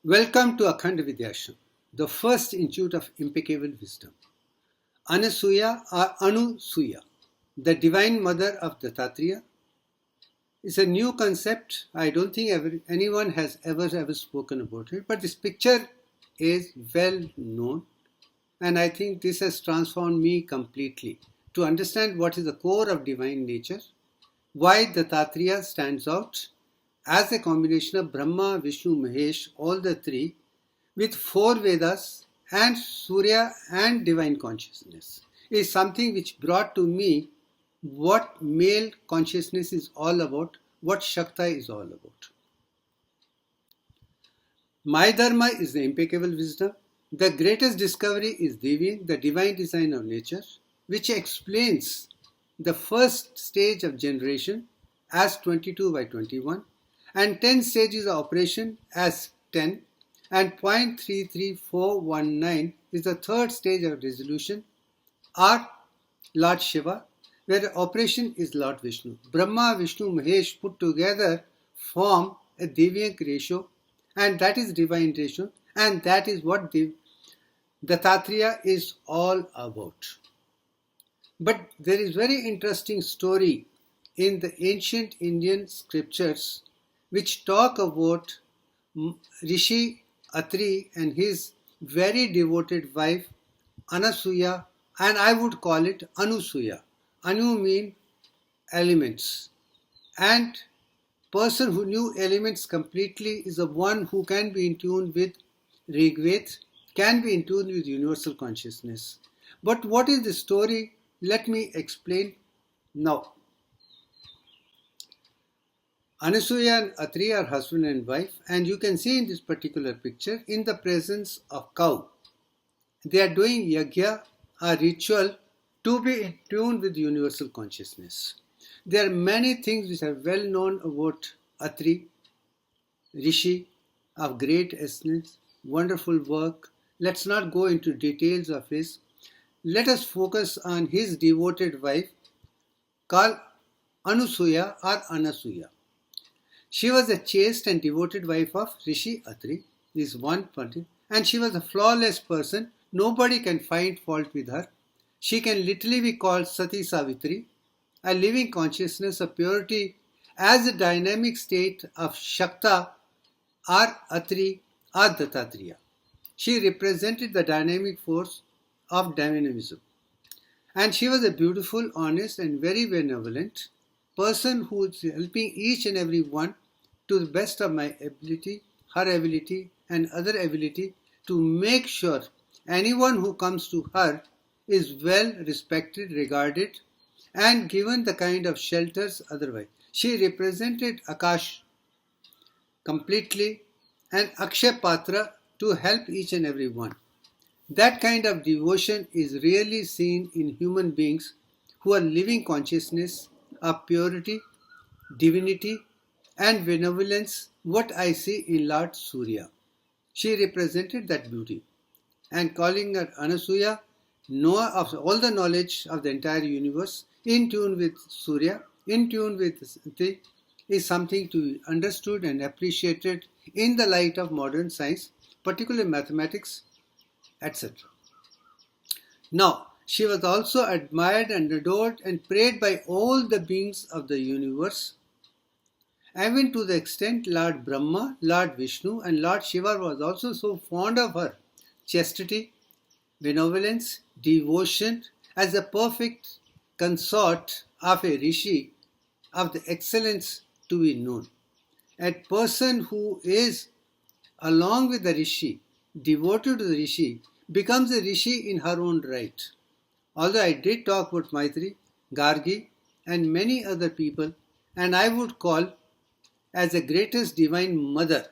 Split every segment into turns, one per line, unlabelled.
Welcome to Akhand Vidyashram, the first institute of impeccable wisdom. Anusuya, the divine mother of Dattatreya, is a new concept. I don't think anyone has ever spoken about it, but this picture is well known, and I think this has transformed me completely to understand what is the core of divine nature, why Dattatreya stands out as a combination of Brahma, Vishnu, Mahesh, all the three, with four Vedas and Surya and divine consciousness, is something which brought to me what male consciousness is all about, what Shakta is all about. My Dharma is the impeccable wisdom. The greatest discovery is Divine, the divine design of nature, which explains the first stage of generation as 22 by 21, and 10 stages of operation as 10, and 0.33419 is the third stage of resolution, or Lord Shiva, where the operation is Lord Vishnu. Brahma, Vishnu, Mahesh put together form a Divyank ratio, and that is divine ratio, and that is what Dattatreya is all about. But there is very interesting story in the ancient Indian scriptures which talk about Rishi Atri and his very devoted wife Anusuya, and I would call it Anusuya. Anu means elements, and person who knew elements completely is the one who can be in tune with Rigved, can be in tune with universal consciousness. But what is the story? Let me explain now. Anusuya and Atri are husband and wife, and you can see in this particular picture in the presence of cow. They are doing yagya, a ritual to be in tune with universal consciousness. There are many things which are well known about Atri, Rishi, of great essence, wonderful work. Let's not go into details of his. Let us focus on his devoted wife called Anusuya or Anasuya. She was a chaste and devoted wife of Rishi Atri, is one party, and she was a flawless person. Nobody can find fault with her. She can literally be called Sati Savitri, a living consciousness of purity as a dynamic state of Shakta or Atri or Dattatreya. She represented the dynamic force of dynamism. And she was a beautiful, honest and very benevolent person who is helping each and every one to the best of my ability, her ability and other ability to make sure anyone who comes to her is well respected, regarded and given the kind of shelters otherwise. She represented Akash completely and Akshay Patra to help each and every one. That kind of devotion is rarely seen in human beings who are living consciousness of purity, divinity and benevolence, what I see in Lord Surya. She represented that beauty, and calling her Anusuya, knower of all the knowledge of the entire universe, in tune with Surya, in tune with the, is something to be understood and appreciated in the light of modern science, particularly mathematics, etc. Now, she was also admired and adored and prayed by all the beings of the universe, even to the extent Lord Brahma, Lord Vishnu and Lord Shiva was also so fond of her. Chastity, benevolence, devotion as a perfect consort of a rishi of the excellence to be known. A person who is along with the rishi, devoted to the rishi, becomes a rishi in her own right. Although I did talk about Maitri, Gargi and many other people, and I would call as the greatest divine mother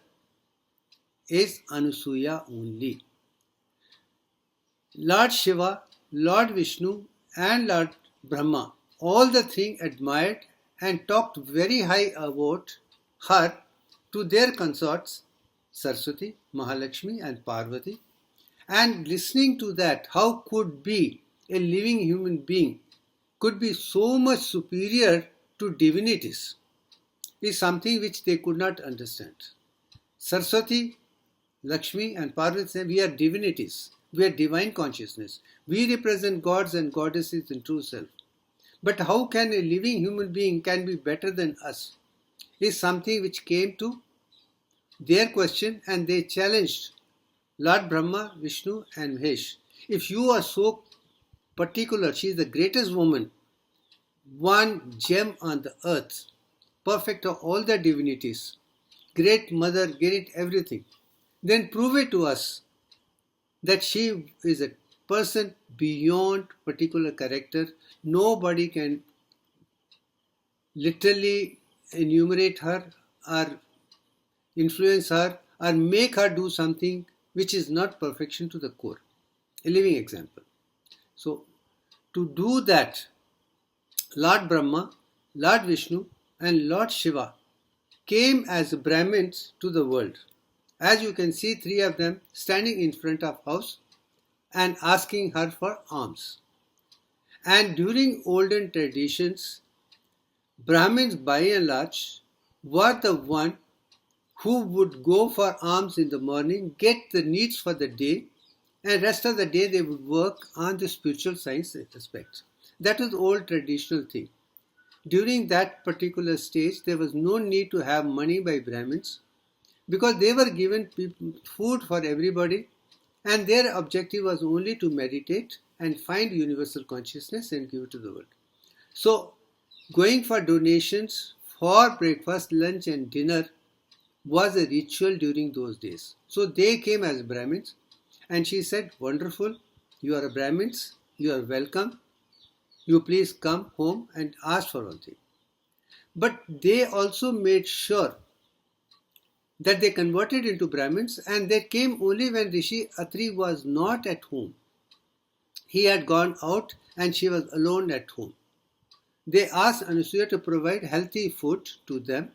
is Anusuya only. Lord Shiva, Lord Vishnu and Lord Brahma, all the three admired and talked very high about her to their consorts Saraswati, Mahalakshmi and Parvati, and listening to that, how could be a living human being could be so much superior to divinities is something which they could not understand. Saraswati Lakshmi and Parvati said, we are divinities. We are divine consciousness. We represent gods and goddesses in true self. But how can a living human being can be better than us? Is something which came to their question, and they challenged Lord Brahma, Vishnu and Mahesh. If you are so particular, she is the greatest woman, one gem on the earth, perfect of all the divinities, great mother, great everything, then prove it to us that she is a person beyond particular character. Nobody can literally enumerate her or influence her or make her do something which is not perfection to the core. A living example. So, to do that, Lord Brahma, Lord Vishnu and Lord Shiva came as Brahmins to the world. As you can see, three of them standing in front of house and asking her for alms. And during olden traditions, Brahmins by and large were the one who would go for alms in the morning, get the needs for the day, and rest of the day they would work on the spiritual science aspects. That was the old traditional thing. During that particular stage, there was no need to have money by Brahmins because they were given food for everybody, and their objective was only to meditate and find universal consciousness and give it to the world. So, going for donations for breakfast, lunch and dinner was a ritual during those days. So they came as Brahmins, and she said, wonderful, you are Brahmins, you are welcome, you please come home and ask for all things. But they also made sure that they converted into Brahmins, and they came only when Rishi Atri was not at home. He had gone out and she was alone at home. They asked Anusuya to provide healthy food to them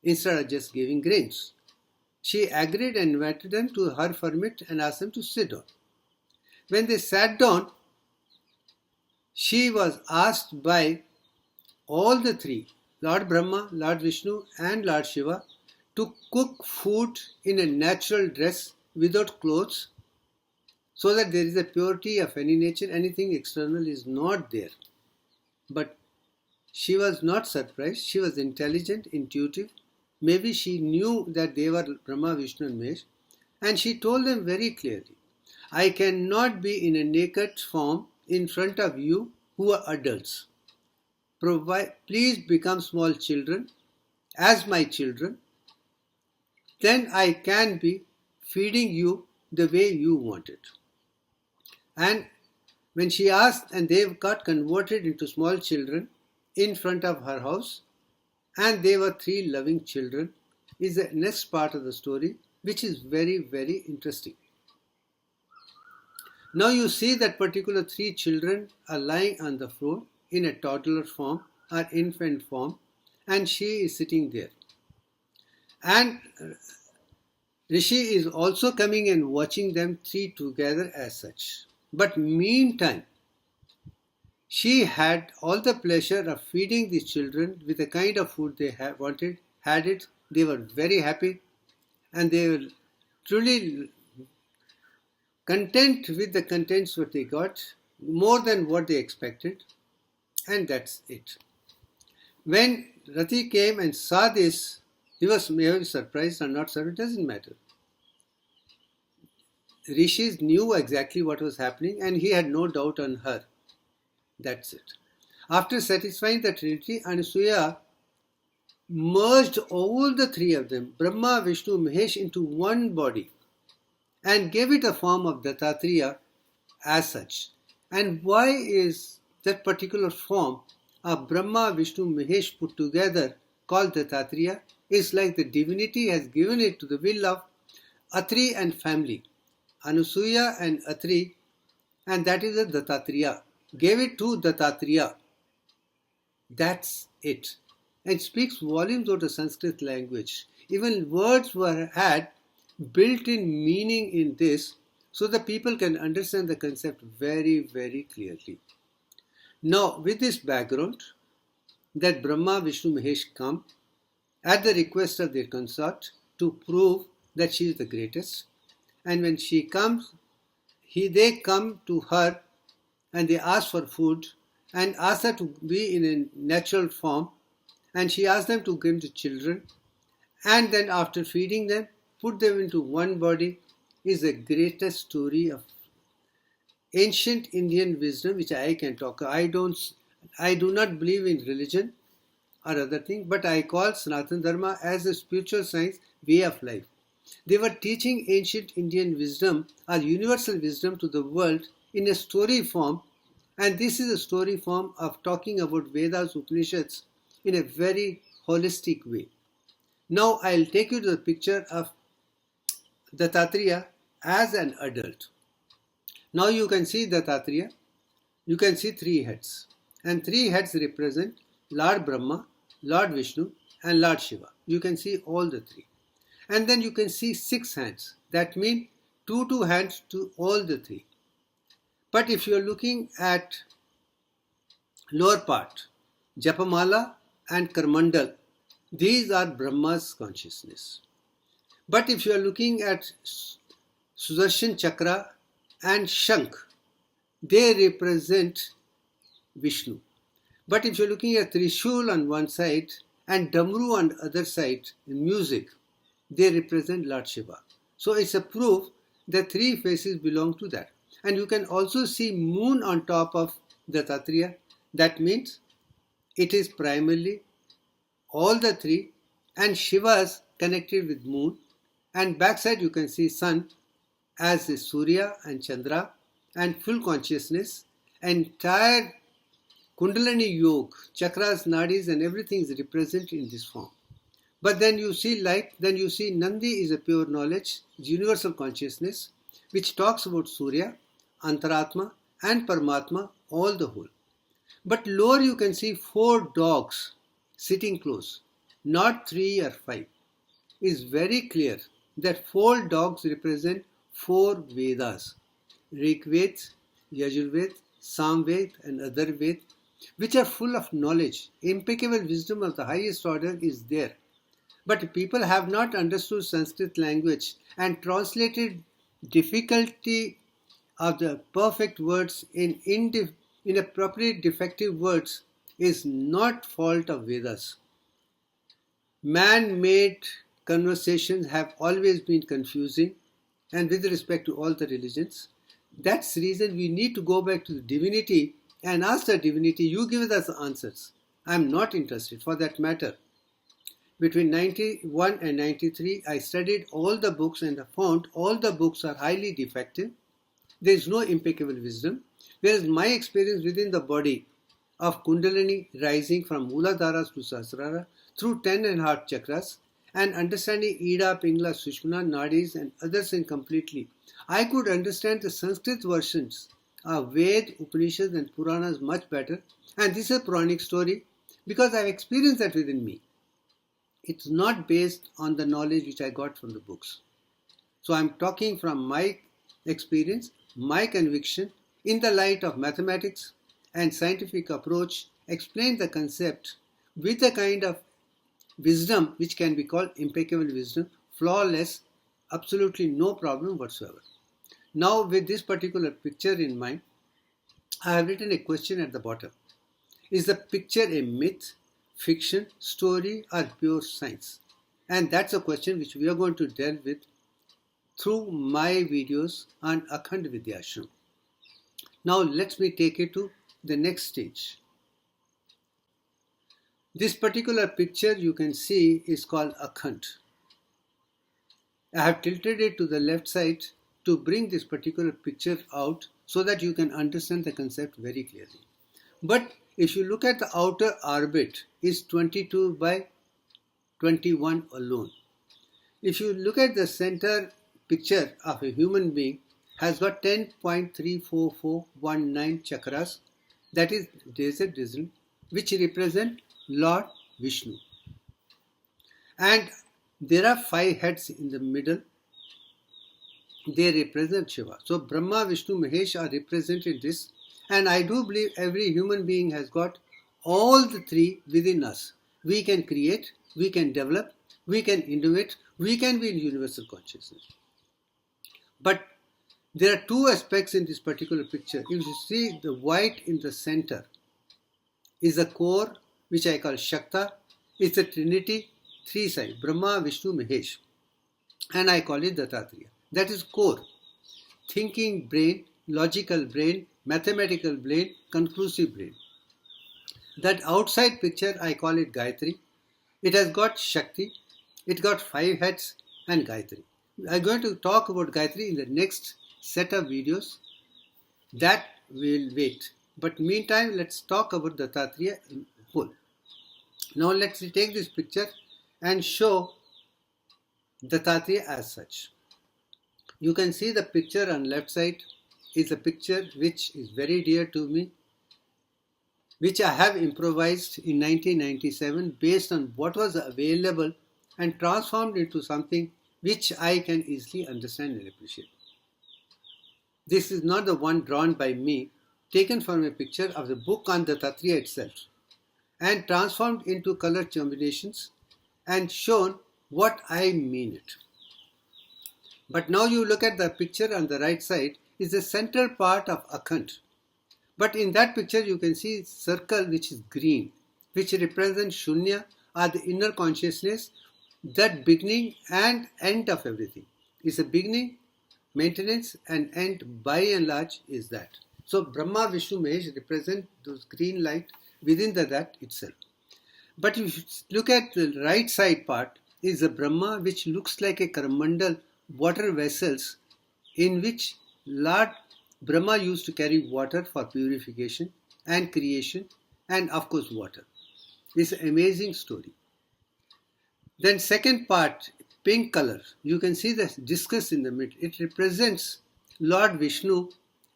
instead of just giving grains. She agreed and invited them to her hermit and asked them to sit down. When they sat down, she was asked by all the three, Lord Brahma, Lord Vishnu and Lord Shiva, to cook food in a natural dress without clothes, so that there is a purity of any nature, anything external is not there. But she was not surprised, she was intelligent, intuitive. Maybe she knew that they were Brahma, Vishnu and Mahesh, and she told them very clearly, I cannot be in a naked form in front of you who are adults. Please become small children as my children, then I can be feeding you the way you want it. And when she asked, and they got converted into small children in front of her house, and they were three loving children, is the next part of the story, which is very, very interesting. Now you see that particular three children are lying on the floor in a toddler form or infant form, and she is sitting there. And Rishi is also coming and watching them three together as such. But meantime, she had all the pleasure of feeding these children with the kind of food they wanted, had it. They were very happy and they were truly content with the contents what they got, more than what they expected, and that's it. When Rati came and saw this, he was maybe surprised or not surprised, it doesn't matter. Rishis knew exactly what was happening and he had no doubt on her. That's it. After satisfying the Trinity, Anusuya merged all the three of them, Brahma, Vishnu, Mahesh, into one body and gave it a form of Dattatreya as such. And why is that particular form of Brahma, Vishnu, Mahesh put together called Dattatreya? Is like the divinity has given it to the will of Atri and family, Anusuya and Atri, and that is a Dattatreya. Gave it to Dattatreya. That's it. And speaks volumes of the Sanskrit language. Even words had built-in meaning in this, so the people can understand the concept very, very clearly. Now, with this background, that Brahma, Vishnu, Mahesh come at the request of their consort to prove that she is the greatest. And when she comes, they come to her and they ask for food and ask her to be in a natural form, and she asks them to give the children, and then after feeding them, put them into one body. Is the greatest story of ancient Indian wisdom which I can talk. I do not believe in religion or other thing, but I call Sanatana Dharma as a spiritual science way of life. They were teaching ancient Indian wisdom or universal wisdom to the world in a story form, and this is a story form of talking about Vedas, Upanishads in a very holistic way. Now I'll take you to the picture of Dattatreya as an adult. Now you can see Dattatreya, you can see three heads, and three heads represent Lord Brahma, Lord Vishnu and Lord Shiva. You can see all the three. And then you can see 6 hands. That means two hands to all the three. But if you are looking at lower part, Japamala and Karmandal, these are Brahma's consciousness. But if you are looking at Sudarshan Chakra and Shankh, they represent Vishnu. But if you are looking at Trishul on one side and Damru on the other side in music, they represent Lord Shiva. So it's a proof that three faces belong to that. And you can also see moon on top of Dattatreya. That means it is primarily all the three, and Shiva's connected with moon. And backside you can see sun as the Surya and Chandra and full consciousness. Entire Kundalini Yoga, chakras, nadis and everything is represented in this form. But then you see light, then you see Nandi is a pure knowledge, universal consciousness, which talks about Surya, Antaratma and Paramatma, all the whole. But lower you can see 4 dogs sitting close, not 3 or 5. It's very clear that 4 dogs represent 4 Vedas, Rig Ved, Yajurved, Samved and other Ved, which are full of knowledge. Impeccable wisdom of the highest order is there. But people have not understood Sanskrit language and translated difficulty of the perfect words in inappropriate defective words is not fault of Vedas. Man-made conversations have always been confusing, and with respect to all the religions. That's the reason we need to go back to the divinity and ask the divinity, you give us the answers. I'm not interested for that matter. Between 91 and 93, I studied all the books and found all the books are highly defective. There is no impeccable wisdom. Whereas my experience within the body of Kundalini rising from Mooladharas to Sahasrara through 10 and heart chakras and understanding Ida, Pingla, Sushmana, Nadis and others in completely, I could understand the Sanskrit versions of Ved, Upanishads and Puranas much better. And this is a Puranic story because I've experienced that within me. It's not based on the knowledge which I got from the books. So I'm talking from my experience, my conviction, in the light of mathematics and scientific approach, explain the concept with the kind of wisdom which can be called impeccable wisdom, flawless, absolutely no problem whatsoever. Now with this particular picture in mind, I have written a question at the bottom. Is the picture a myth, fiction, story or pure science? And that's a question which we are going to deal with through my videos on Akhand Vidyashram. Now let me take it to the next stage. This particular picture you can see is called Akhand. I have tilted it to the left side to bring this particular picture out so that you can understand the concept very clearly. But if you look at the outer orbit, is 22 by 21 alone. If you look at the center picture of a human being, has got 10.34419 chakras, that is desert, which represent Lord Vishnu. And there are 5 heads in the middle. They represent Shiva. So Brahma, Vishnu, Mahesh are represented in this. And I do believe every human being has got all the 3 within us. We can create, we can develop, we can innovate, we can be in universal consciousness. But there are two aspects in this particular picture. If you see the white in the center is the core, which I call Shakta. It's a Trinity, three sides, Brahma, Vishnu, Mahesh. And I call it Dattatreya. That is core. Thinking brain, logical brain, mathematical brain, conclusive brain. That outside picture, I call it Gayatri. It has got Shakti, it got 5 heads and Gayatri. I'm going to talk about Gayatri in the next set of videos. That will wait. But meantime, let's talk about Dattatreya in whole. Now let's take this picture and show Dattatreya as such. You can see the picture on left side is a picture which is very dear to me, which I have improvised in 1997 based on what was available and transformed into something which I can easily understand and appreciate. This is not the one drawn by me, taken from a picture of the book on Dattatreya itself and transformed into color combinations and shown what I mean it. But now you look at the picture on the right side is the central part of Akhand. But in that picture you can see circle which is green, which represents Shunya or the inner consciousness, that beginning and end of everything. Is a beginning, maintenance and end by and large is that. So Brahma, Vishnu, Mahesh represent those green light within that itself. But if you look at the right side part is the Brahma, which looks like a Karamandal water vessels in which Lord Brahma used to carry water for purification and creation and of course water. It's an amazing story. Then second part, pink color, you can see the discus in the middle. It represents Lord Vishnu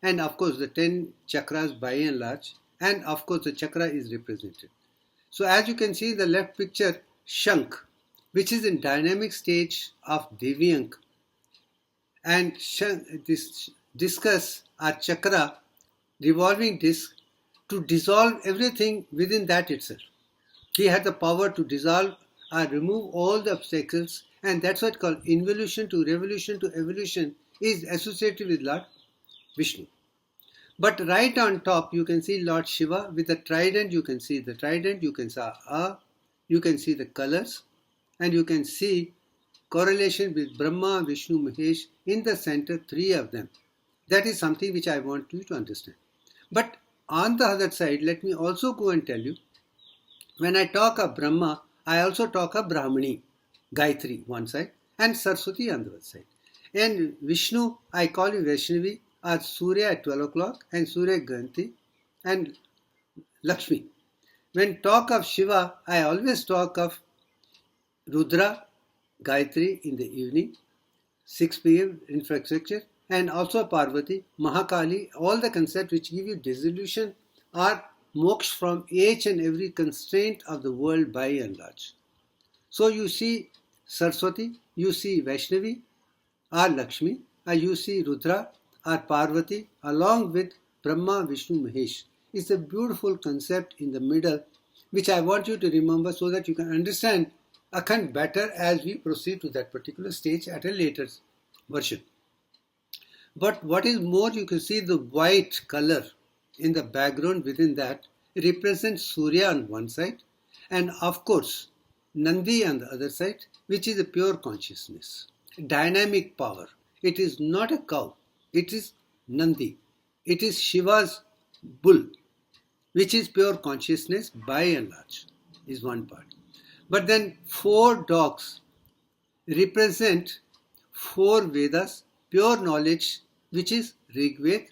and of course the 10 chakras by and large, and of course the chakra is represented. So as you can see in the left picture, Shankh, which is in dynamic stage of Divyank, and this discus or chakra, revolving disc, to dissolve everything within that itself. He had the power to dissolve or remove all the obstacles, and that's what called involution to revolution to evolution is associated with Lord Vishnu. But right on top you can see Lord Shiva with the trident. You can see the trident, you can see the colors, and you can see correlation with Brahma, Vishnu, Mahesh in the center, 3 of them. That is something which I want you to understand. But on the other side, let me also go and tell you, when I talk of Brahma, I also talk of Brahmani, Gayatri one side, and Saraswati on the other side. And Vishnu, I call you Vaishnavi, or Surya at 12 o'clock, and Surya Ganti, and Lakshmi. When talk of Shiva, I always talk of Rudra, Gayatri in the evening, 6 p.m. infrastructure, and also Parvati, Mahakali, all the concepts which give you dissolution or moksha from each and every constraint of the world by and large. So you see Saraswati, you see Vaishnavi or Lakshmi, or you see Rudra or Parvati along with Brahma, Vishnu, Mahesh. It's a beautiful concept in the middle which I want you to remember so that you can understand Akhand better as we proceed to that particular stage at a later version. But what is more, you can see the white color in the background within that represents Surya on one side and of course Nandi on the other side, which is a pure consciousness, dynamic power. It is not a cow, it is Nandi. It is Shiva's bull, which is pure consciousness by and large, is one part. But then 4 dogs represent 4 Vedas, pure knowledge, which is Rig Ved,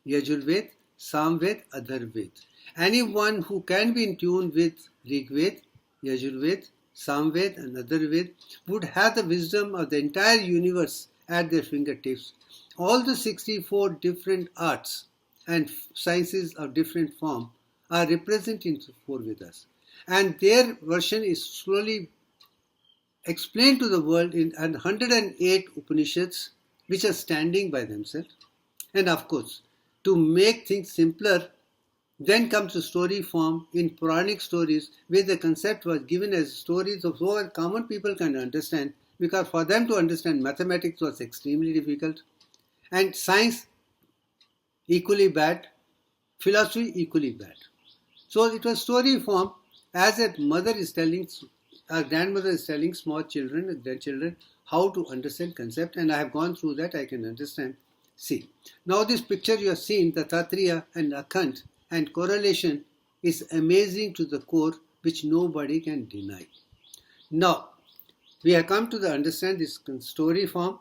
Yajurved, Samved, Atharvaved. Anyone who can be in tune with Rig Ved, Yajurved, Samved and Atharvaved would have the wisdom of the entire universe at their fingertips. All the 64 different arts and sciences of different form are represented in 4 Vedas. And their version is slowly explained to the world in 108 Upanishads which are standing by themselves. And of course, to make things simpler, Then comes the story form in Puranic stories, where the concept was given as stories of so that common people can understand, because for them to understand mathematics was extremely difficult, and science equally bad, philosophy equally bad. So it was story form, as a mother is telling, a grandmother is telling small children, grandchildren, how to understand concept, and I have gone through that, I can understand. See, now this picture you have seen, the Dattatreya and Akhand, and correlation is amazing to the core, which nobody can deny. Now, we have come to the understand this story form.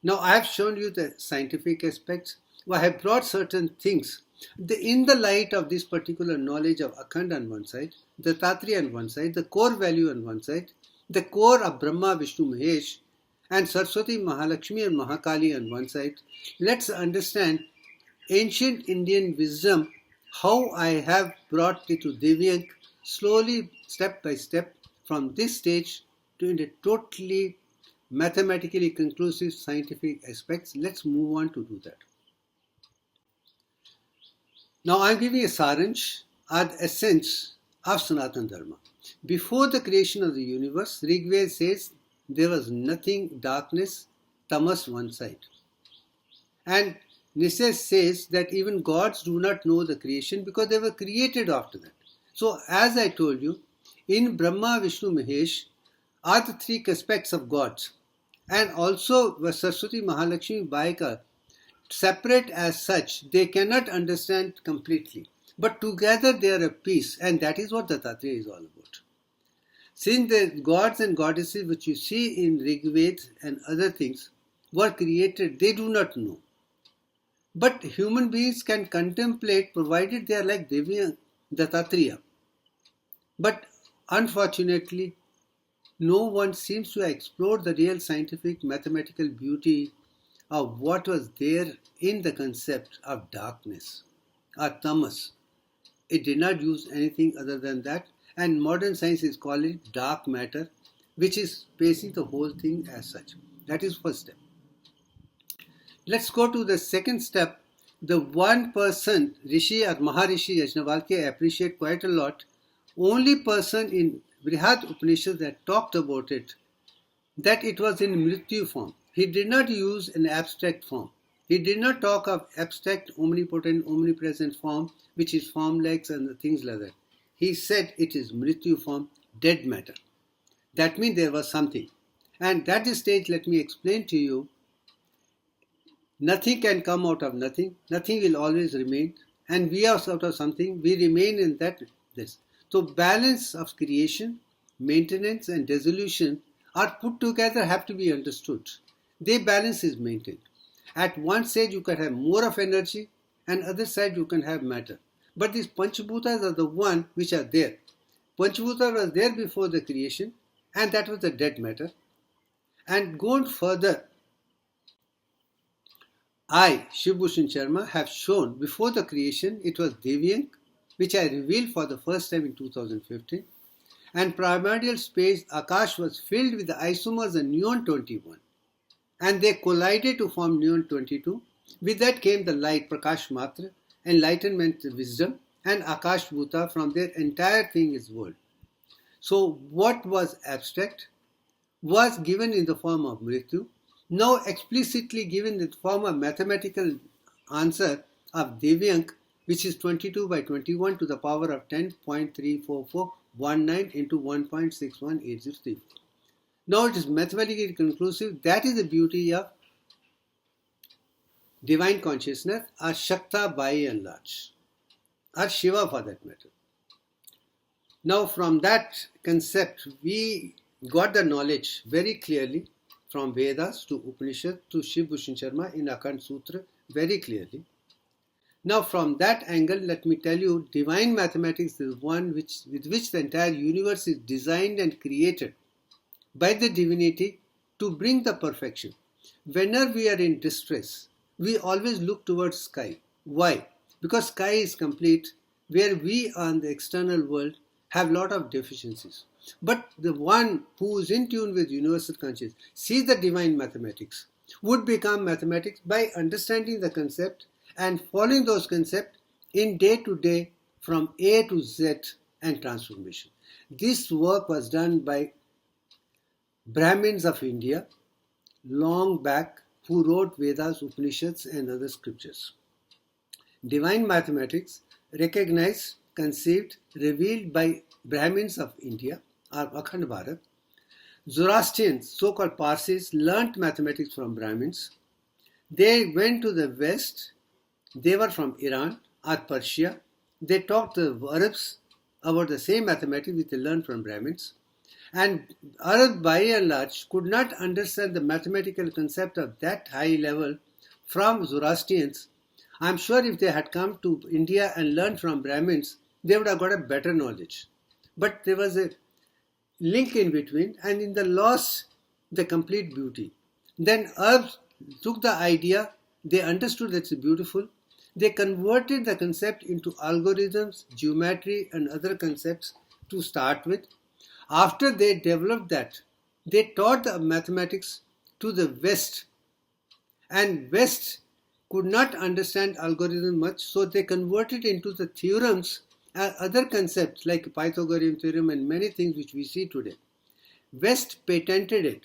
Now I have shown you the scientific aspects. I have brought certain things. In the light of this particular knowledge of Akhand on one side, the Tatri on one side, the core value on one side, the core of Brahma, Vishnu, Mahesh, and Saraswati, Mahalakshmi and Mahakali on one side, let's understand ancient Indian wisdom, how I have brought it to Divyank, slowly, step by step, from this stage to in a totally mathematically conclusive scientific aspects. Let's move on to do that. Now I am giving a saransh or the essence of Sanatana Dharma. Before the creation of the universe, Rigveda says there was nothing, darkness, tamas one side. And Nises says that even gods do not know the creation because they were created after that. So as I told you, in Brahma, Vishnu, Mahesh are the three aspects of gods. And also Saraswati, Mahalakshmi, Baika, separate as such, they cannot understand completely. But together they are a piece, and that is what Dattatreya is all about. Since the gods and goddesses which you see in Rigveda and other things were created, they do not know. But human beings can contemplate provided they are like Devya, Dattatreya. But unfortunately, no one seems to have explored the real scientific mathematical beauty of what was there in the concept of darkness or tamas. It did not use anything other than that, and modern science is calling it dark matter, which is basing the whole thing as such. That is first step. Let's go to the second step. The one person, Rishi or Maharishi Yajnavalkya, I appreciate quite a lot. Only person in Brihad Upanishad that talked about it, that it was in Mrityu form. He did not use an abstract form. He did not talk of abstract, omnipotent, omnipresent form, which is formless and things like that. He said it is Mrityu form, dead matter. That means there was something. And at this stage, let me explain to you, nothing can come out of nothing. Nothing will always remain. And we are out of something. We remain in that. This. So balance of creation, maintenance and dissolution are put together, have to be understood. Their balance is maintained. At one stage you can have more of energy, and other side you can have matter. But these Panchabhutas are the one which are there. Panchabhuta was there before the creation, and that was the dead matter. And going further, I, Shiv Bhushan Sharma, have shown before the creation it was Devyank, which I revealed for the first time in 2015. And primordial space, Akash, was filled with the isomers and neon 21. And they collided to form neon 22. With that came the light, Prakash Matra, enlightenment, wisdom, and Akash Bhuta. From their entire thing is world. So what was abstract was given in the form of Mrityu, now explicitly given in the form of mathematical answer of Devyank, which is 22 by 21 to the power of 10.34419 into 1.618034. Now it is mathematically conclusive. That is the beauty of divine consciousness, or Shakta by and large, or Shiva for that matter. Now from that concept, we got the knowledge very clearly from Vedas to Upanishad to Shiv Bhushan Sharma in Akhand Sutra very clearly. Now from that angle, let me tell you, divine mathematics is one with which the entire universe is designed and created by the divinity to bring the perfection. Whenever we are in distress, we always look towards sky. Why? Because sky is complete, where we on the external world have lot of deficiencies. But the one who is in tune with universal consciousness, sees the divine mathematics, would become mathematics by understanding the concept and following those concepts in day to day from A to Z and transformation. This work was done by Brahmins of India long back who wrote Vedas, Upanishads and other scriptures. Divine mathematics, recognized, conceived, revealed by Brahmins of India or Akhand Bharat. Zoroastrians, so-called Parsis, learnt mathematics from Brahmins. They went to the West. They were from Iran or Persia. They taught the Arabs about the same mathematics which they learned from Brahmins. And Arabs by and large could not understand the mathematical concept of that high level from Zoroastrians. I am sure if they had come to India and learned from Brahmins, they would have got a better knowledge. But there was a link in between, and in the loss, the complete beauty. Then Arabs took the idea, they understood that it's beautiful, they converted the concept into algorithms, geometry and other concepts to start with. After they developed that, they taught the mathematics to the West, and West could not understand algorithm much, so they converted into the theorems and other concepts like Pythagorean theorem and many things which we see today. West patented it,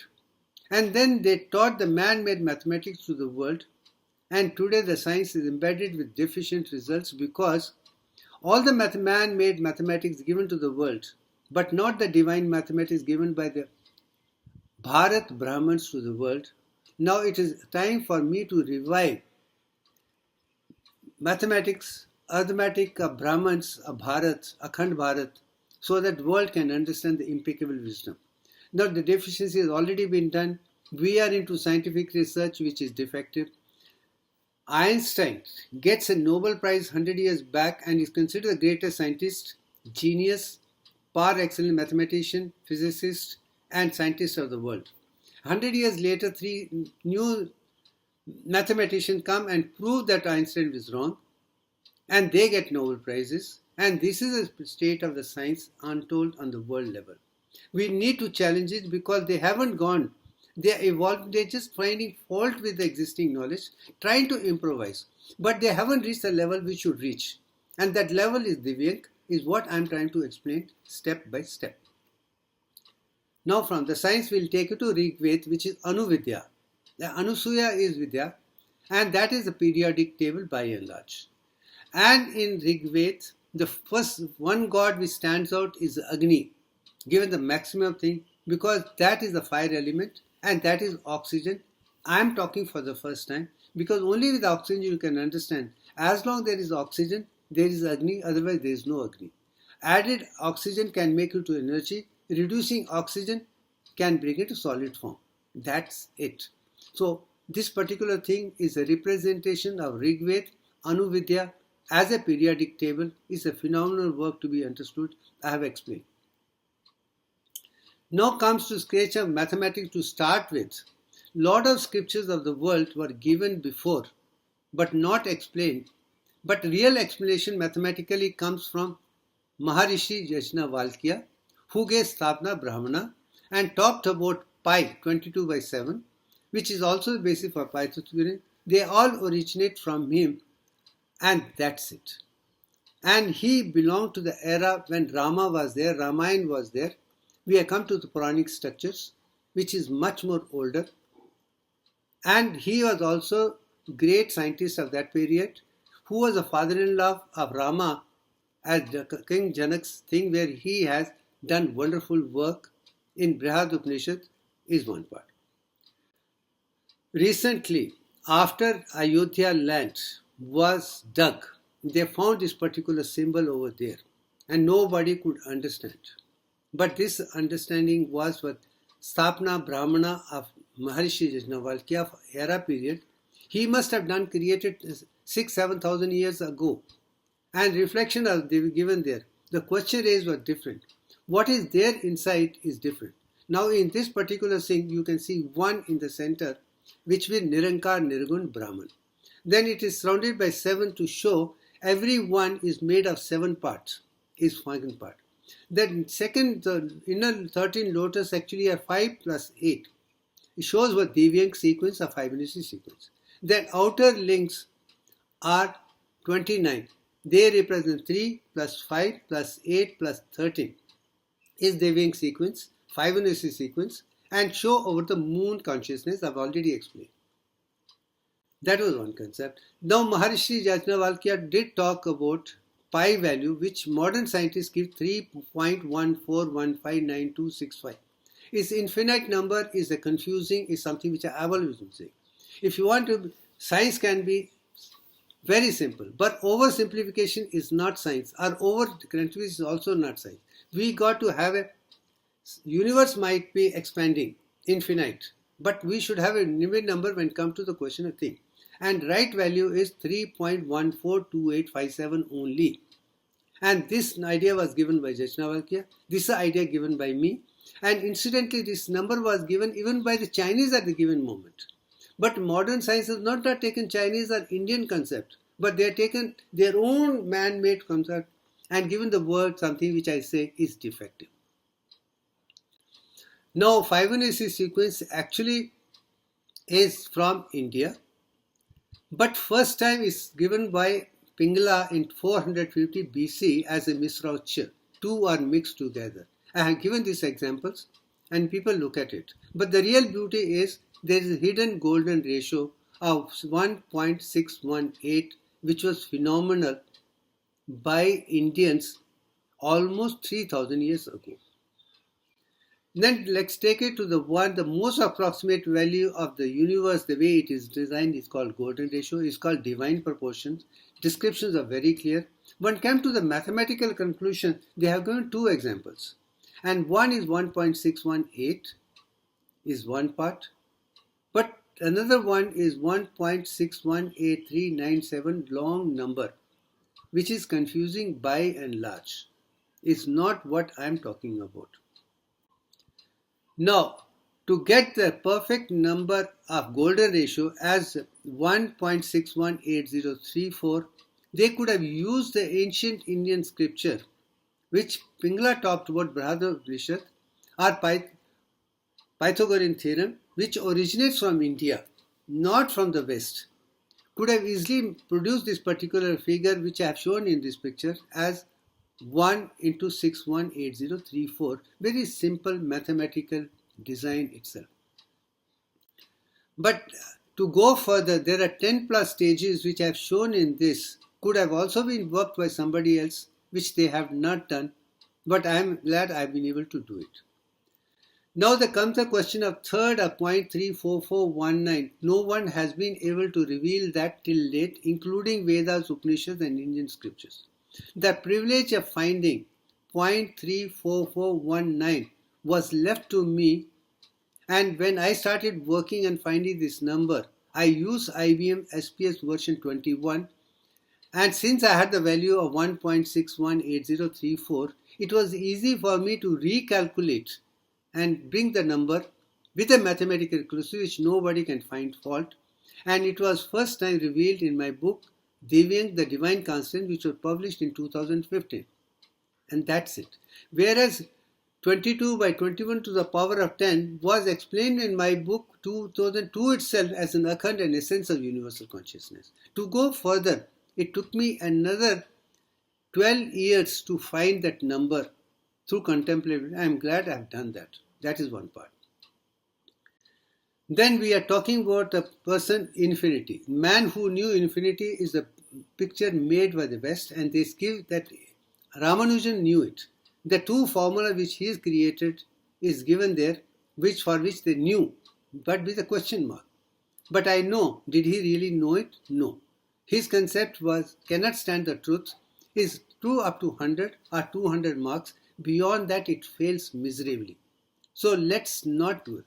and then they taught the man-made mathematics to the world, and today the science is embedded with deficient results because all the man-made mathematics given to the world, but not the divine mathematics given by the Bharat Brahmins to the world. Now it is time for me to revive mathematics, arithmetic of Brahmins of Bharat, Akhand Bharat, so that world can understand the impeccable wisdom. Now the deficiency has already been done. We are into scientific research which is defective. Einstein gets a Nobel Prize 100 years back and is considered the greatest scientist, genius, par excellence mathematician, physicist and scientist of the world. 100 years later, 3 new mathematicians come and prove that Einstein was wrong, and they get Nobel Prizes, and this is a state of the science untold on the world level. We need to challenge it because they haven't gone, they are evolved, they're just finding fault with the existing knowledge, trying to improvise, but they haven't reached the level we should reach, and that level is Divyank, is what I'm trying to explain step by step. Now from the science we'll take you to Rig Veda, which is Anuvidya. The Anusuya is Vidya, and that is the periodic table by and large. And in Rig Veda, the first one god which stands out is Agni, given the maximum thing, because that is the fire element and that is oxygen. I am talking for the first time because only with oxygen you can understand. As long as there is oxygen, there is Agni, otherwise there is no Agni. Added oxygen can make you to energy, reducing oxygen can bring it to solid form. That's it. So this particular thing is a representation of Rig Veda, Anuvidya as a periodic table is a phenomenal work to be understood. I have explained. Now comes to sketch of mathematics to start with. Lot of scriptures of the world were given before but not explained. But real explanation mathematically comes from Maharishi Yajnavalkya, who gave Sthapna Brahmana and talked about pi 22 by 7, which is also the basis for Pythagorean. They all originate from him, and that's it. And he belonged to the era when Rama was there, Ramayana was there. We have come to the Puranic structures, which is much more older. And he was also great scientist of that period, who was a father-in-law of Rama as King Janak's thing, where he has done wonderful work in Brihad Upanishad is one part. Recently, after Ayodhya land was dug, they found this particular symbol over there and nobody could understand. But this understanding was what Sthapna Brahmana of Maharishi Yajnavalkya of era period. He must have created 6,000-7,000 years ago. And reflection as they were given there. The question raised was different. What is there inside is different. Now in this particular thing you can see one in the center, which will Nirankar Nirgun Brahman. Then it is surrounded by 7 to show every one is made of 7 parts, is one part. Then second, the inner 13 lotus actually are 5 plus 8. It shows what Divyank sequence of Fibonacci sequence. Then outer links are 29. They represent 3 plus 5 plus 8 plus 13 is Devyang sequence, Fibonacci sequence, and show over the moon consciousness. I've already explained. That was one concept. Now Maharishi Yajnavalkya did talk about pi value, which modern scientists give 3.14159265. Its infinite number is something which I have always been saying. If you want to, science can be very simple, but oversimplification is not science, or over-confusation is also not science. We got to have a universe might be expanding, infinite, but we should have a limit number when it comes to the question of thing. And right value is 3.142857 only. And this idea was given by Yajnavalkya. This is an idea given by me. And incidentally, this number was given even by the Chinese at the given moment. But modern science has not taken Chinese or Indian concept, but they have taken their own man-made concept and given the word something which I say is defective. Now, Fibonacci sequence actually is from India, but first time is given by Pingala in 450 BC as a Misraucha. Two are mixed together. I have given these examples and people look at it. But the real beauty is there is a hidden golden ratio of 1.618, which was phenomenal by Indians almost 3000 years ago. Then let's take it to the most approximate value of the universe, the way it is designed is called golden ratio, is called divine proportions. Descriptions are very clear. When came to the mathematical conclusion, they have given two examples. And one is 1.618 is one part, but another one is 1.618397 long number, which is confusing by and large. It's not what I'm talking about. Now, to get the perfect number of golden ratio as 1.618034, they could have used the ancient Indian scripture, which Pingala talked about, Brahadavrishat, or Pythagorean theorem, which originates from India, not from the West. Could have easily produced this particular figure, which I have shown in this picture, as 1 into 618034, very simple mathematical design itself. But to go further, there are 10 plus stages which I have shown in this, could have also been worked by somebody else, which they have not done, but I am glad I have been able to do it. Now there comes the question of third of 0.34419. No one has been able to reveal that till date, including Vedas, Upanishads and Indian scriptures. The privilege of finding 0.34419 was left to me, and when I started working and finding this number, I used IBM SPS version 21, and since I had the value of 1.618034, it was easy for me to recalculate and bring the number with a mathematical accuracy which nobody can find fault, and it was first time revealed in my book Devyang, the Divine Constant, which was published in 2015, and that's it. Whereas 22 by 21 to the power of 10 was explained in my book 2002 itself as an akhand and essence of universal consciousness. To go further, it took me another 12 years to find that number through contemplation. I am glad I have done that. That is one part. Then we are talking about the person infinity. Man who knew infinity is a picture made by the West, and they give that Ramanujan knew it. The two formula which he has created is given there, for which they knew, but with a question mark. But I know, did he really know it? No. His concept was, cannot stand the truth, is true up to 100 or 200 marks. Beyond that, it fails miserably. So let's not do it.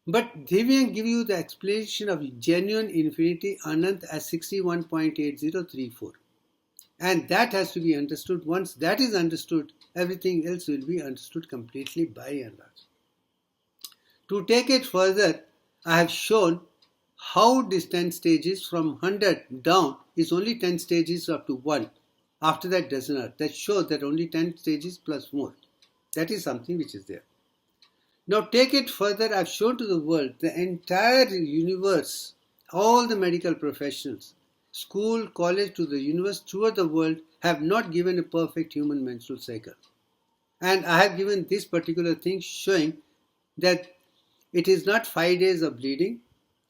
But Devyang give you the explanation of genuine infinity Anant as 61.8034. And that has to be understood. Once that is understood, everything else will be understood completely by and large. To take it further, I have shown how these 10 stages from 100 down is only 10 stages up to 1. After that does not. That shows that only 10 stages plus more. That is something which is there. Now take it further, I have shown to the world the entire universe, all the medical professionals, school, college to the universe throughout the world have not given a perfect human menstrual cycle. And I have given this particular thing showing that it is not 5 days of bleeding,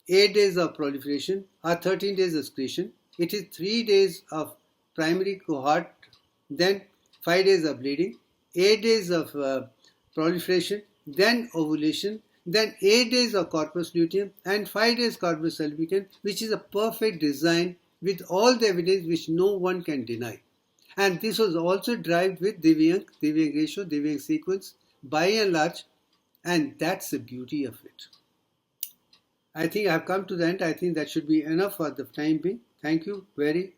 8 days of proliferation or 13 days of excretion. It is 3 days of primary cohort, then 5 days of bleeding, 8 days of proliferation, then ovulation, then 8 days of corpus luteum and 5 days corpus albicans, which is a perfect design with all the evidence which no one can deny. And this was also derived with Divyang ratio, Divyang sequence by and large, and that's the beauty of it. I think I have come to the end. I think that should be enough for the time being. Thank you very